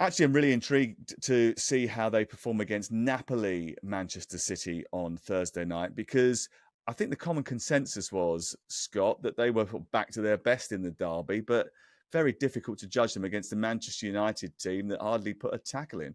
Actually, I'm really intrigued to see how they perform against Napoli, Manchester City on Thursday night, because I think the common consensus was, Scott, that they were back to their best in the derby, but very difficult to judge them against the Manchester United team that hardly put a tackle in.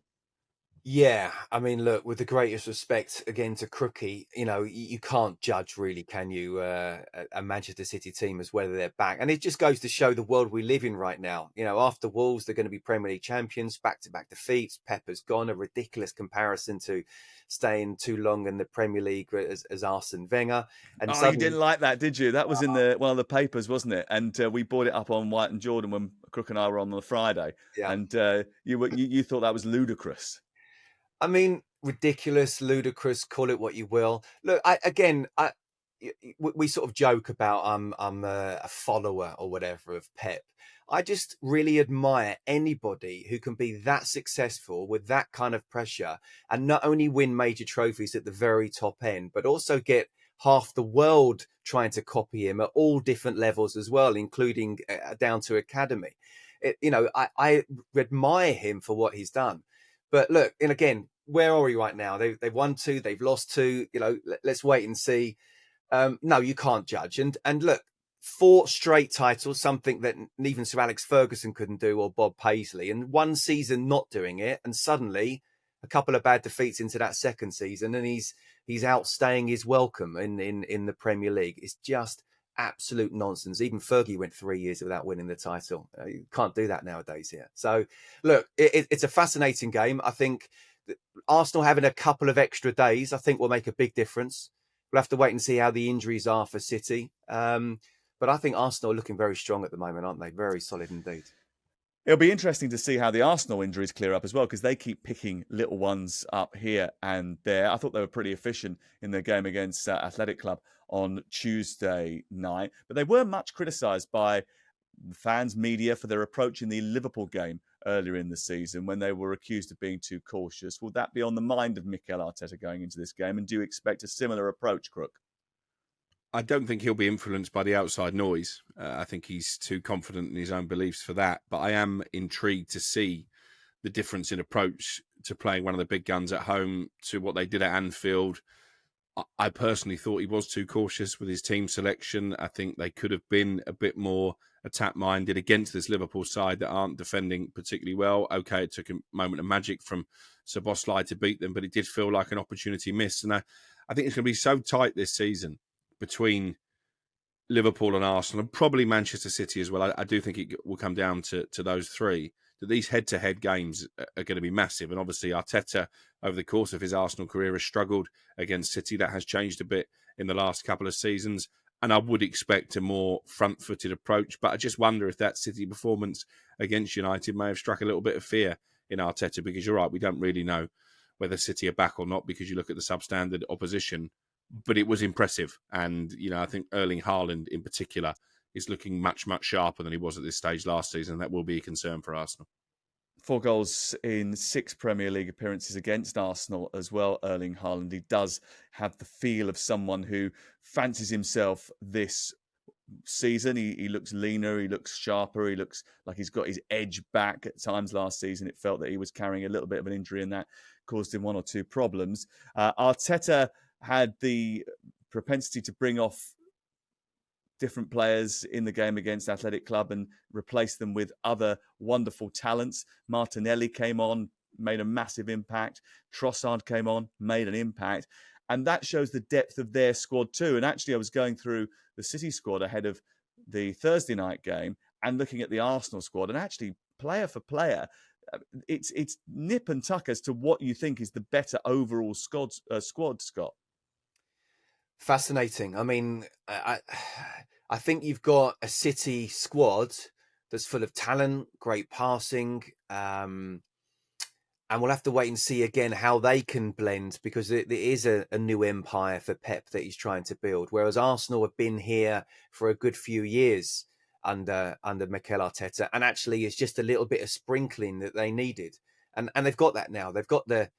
Yeah, I mean, look, with the greatest respect again to Crookie, you can't judge really, can you, a Manchester City team as whether they're back. And it just goes to show the world we live in right now. After Wolves, they're going to be Premier League champions, back-to-back defeats. Pepper's gone, a ridiculous comparison to staying too long in the Premier League as Arsene Wenger. And Oh, you didn't suddenly, like that, did you? That was in the one of the papers, wasn't it? And we brought it up on White and Jordan when Crook and I were on the Friday, yeah. and you thought that was ludicrous. I mean, ridiculous, ludicrous, call it what you will. Look, we sort of joke about I'm a follower or whatever of Pep. I just really admire anybody who can be that successful with that kind of pressure and not only win major trophies at the very top end, but also get half the world trying to copy him at all different levels as well, including down to academy. I admire him for what he's done. But look, and again, where are we right now? They've won two, they've lost two. Let's wait and see. No, you can't judge. And look, four straight titles, something that even Sir Alex Ferguson couldn't do, or Bob Paisley, and one season not doing it, and suddenly a couple of bad defeats into that second season, and he's outstaying his welcome in the Premier League. It's just absolute nonsense. Even Fergie went 3 years without winning the title. You can't do that nowadays here. So, look, it's a fascinating game. I think Arsenal having a couple of extra days, I think, will make a big difference. We'll have to wait and see how the injuries are for City. But I think Arsenal are looking very strong at the moment, aren't they? Very solid indeed. It'll be interesting to see how the Arsenal injuries clear up as well, because they keep picking little ones up here and there. I thought they were pretty efficient in their game against Athletic Club on Tuesday night, but they were much criticised by fans, media, for their approach in the Liverpool game earlier in the season when they were accused of being too cautious. Will that be on the mind of Mikel Arteta going into this game? And do you expect a similar approach, Crook? I don't think he'll be influenced by the outside noise. I think he's too confident in his own beliefs for that. But I am intrigued to see the difference in approach to playing one of the big guns at home to what they did at Anfield. I personally thought he was too cautious with his team selection. I think they could have been a bit more attack-minded against this Liverpool side that aren't defending particularly well. Okay, it took a moment of magic from Szoboszlai to beat them, but it did feel like an opportunity missed. And I think it's going to be so tight this season between Liverpool and Arsenal, and probably Manchester City as well. I do think it will come down to those three, that these head-to-head games are going to be massive. And obviously Arteta, over the course of his Arsenal career, has struggled against City. That has changed a bit in the last couple of seasons. And I would expect a more front-footed approach. But I just wonder if that City performance against United may have struck a little bit of fear in Arteta, because you're right, we don't really know whether City are back or not, because you look at the substandard opposition. But it was impressive. And, I think Erling Haaland in particular is looking much, much sharper than he was at this stage last season. That will be a concern for Arsenal. 4 goals in 6 Premier League appearances against Arsenal as well, Erling Haaland. He does have the feel of someone who fancies himself this season. He looks leaner, he looks sharper, he looks like he's got his edge back. At times last season, it felt that he was carrying a little bit of an injury, and that caused him 1 or 2 problems. Arteta had the propensity to bring off different players in the game against Athletic Club and replace them with other wonderful talents. Martinelli came on, made a massive impact. Trossard came on, made an impact. And that shows the depth of their squad too. And actually, I was going through the City squad ahead of the Thursday night game and looking at the Arsenal squad, and actually, player for player, it's nip and tuck as to what you think is the better overall squad, Scott. Fascinating. I mean, I think you've got a City squad that's full of talent, great passing, and we'll have to wait and see again how they can blend, because it is a new empire for Pep that he's trying to build. Whereas Arsenal have been here for a good few years under Mikel Arteta, and actually it's just a little bit of sprinkling that they needed, and they've got that now. They've got the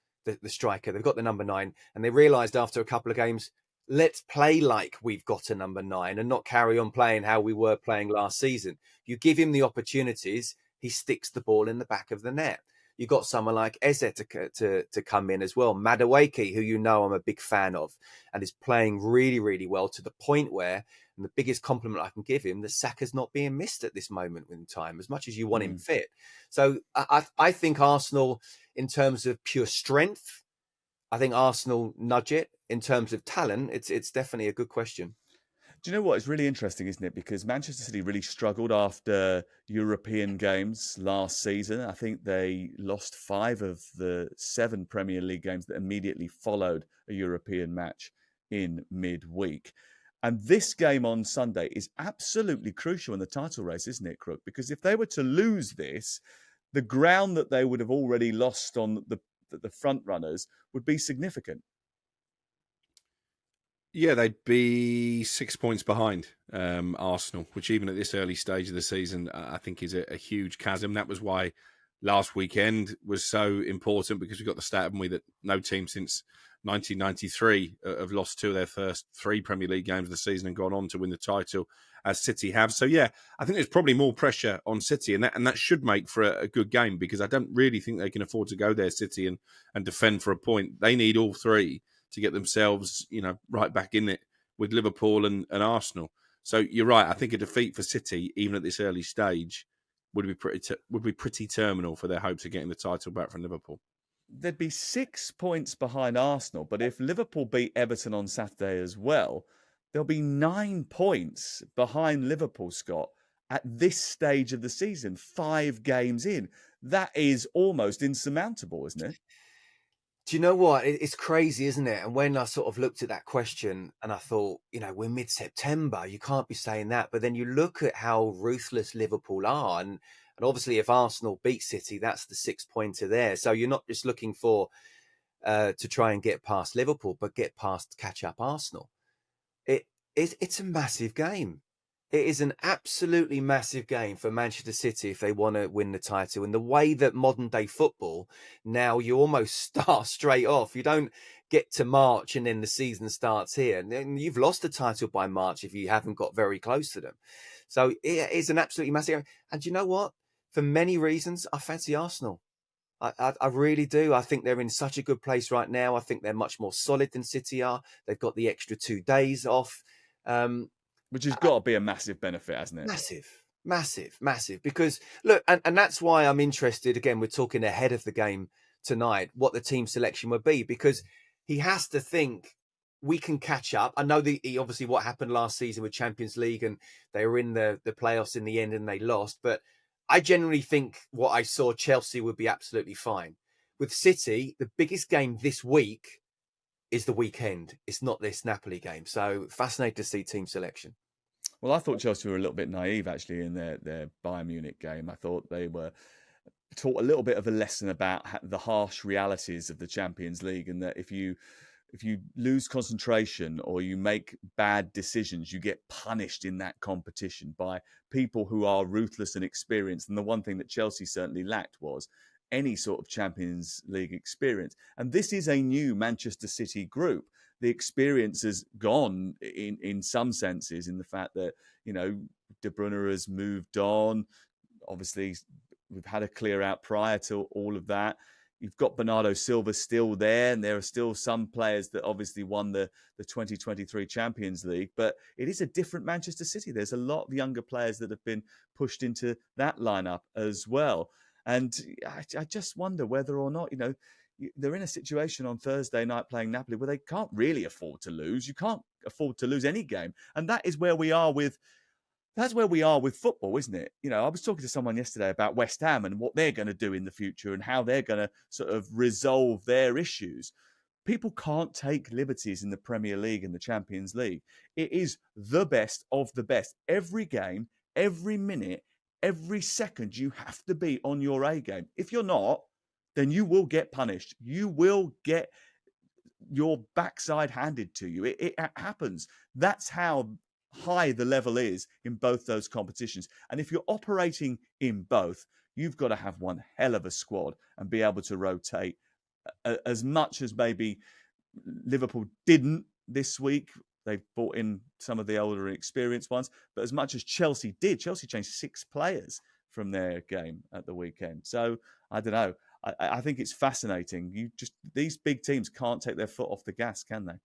striker, they've got the number 9, and they realised after a couple of games, let's play like we've got a number 9 and not carry on playing how we were playing last season. You give him the opportunities, he sticks the ball in the back of the net. You got someone like Eze to come in as well. Madueke, who you know I'm a big fan of, and is playing really, really well to the point where, and the biggest compliment I can give him, that Saka's not being missed at this moment in time, as much as you want him fit. So I think Arsenal, in terms of pure strength, I think Arsenal nudge it. In terms of talent, it's definitely a good question. Do you know what? It's really interesting, isn't it? Because Manchester City really struggled after European games last season. I think they lost 5 of the 7 Premier League games that immediately followed a European match in midweek. And this game on Sunday is absolutely crucial in the title race, isn't it, Crook? Because if they were to lose this, the ground that they would have already lost on the front runners would be significant. Yeah, they'd be 6 points behind Arsenal, which even at this early stage of the season, I think is a huge chasm. That was why last weekend was so important, because we got the stat, haven't we, that no team since 1993 have lost 2 of their first 3 Premier League games of the season and gone on to win the title, as City have. So yeah, I think there's probably more pressure on City, and that should make for a good game, because I don't really think they can afford to go there, City, and defend for a point. They need all 3 to get themselves, right back in it with Liverpool and Arsenal. So you're right. I think a defeat for City, even at this early stage, would be pretty terminal for their hopes of getting the title back from Liverpool. They'd be 6 points behind Arsenal, but if Liverpool beat Everton on Saturday as well, there'll be 9 points behind Liverpool, Scott, at this stage of the season, 5 games in. That is almost insurmountable, isn't it? Do you know what? It's crazy, isn't it? And when I sort of looked at that question and I thought, we're mid-September, you can't be saying that. But then you look at how ruthless Liverpool are. And obviously, if Arsenal beat City, that's the 6-pointer there. So you're not just looking for to try and get past Liverpool, but get past catch-up Arsenal. It's a massive game. It is an absolutely massive game for Manchester City if they want to win the title. And the way that modern day football, now you almost start straight off. You don't get to March and then the season starts here. And you've lost the title by March if you haven't got very close to them. So it is an absolutely massive game. And you know what? For many reasons, I fancy Arsenal. I really do. I think they're in such a good place right now. I think they're much more solid than City are. They've got the extra 2 days off. Which has got to be a massive benefit, hasn't it? Massive. Because look, and that's why I'm interested. Again, we're talking ahead of the game tonight, what the team selection would be, because he has to think we can catch up. I know obviously what happened last season with Champions League, and they were in the playoffs in the end and they lost. But I generally think what I saw, Chelsea would be absolutely fine. With City, the biggest game this week is the weekend. It's not this Napoli game. So fascinated to see team selection. Well, I thought Chelsea were a little bit naive, actually, in their Bayern Munich game. I thought they were taught a little bit of a lesson about the harsh realities of the Champions League, and that if you lose concentration or you make bad decisions, you get punished in that competition by people who are ruthless and experienced. And the one thing that Chelsea certainly lacked was any sort of Champions League experience. And this is a new Manchester City group. The experience has gone in some senses, in the fact that, De Bruyne has moved on. Obviously, we've had a clear out prior to all of that. You've got Bernardo Silva still there, and there are still some players that obviously won the 2023 Champions League, but it is a different Manchester City. There's a lot of younger players that have been pushed into that lineup as well. And I just wonder whether or not, they're in a situation on Thursday night playing Napoli where they can't really afford to lose. You can't afford to lose any game. And that is where we are with football, isn't it? I was talking to someone yesterday about West Ham and what they're going to do in the future and how they're going to sort of resolve their issues. People can't take liberties in the Premier League and the Champions League. It is the best of the best. Every game, every minute, every second, you have to be on your A game. If you're not, then you will get punished. You will get your backside handed to you. It happens. That's how high the level is in both those competitions. And if you're operating in both, you've got to have one hell of a squad and be able to rotate as much as maybe Liverpool didn't this week. They've brought in some of the older and experienced ones, but as much as Chelsea did, Chelsea changed 6 players from their game at the weekend. So I don't know. I think it's fascinating. These big teams can't take their foot off the gas, can they?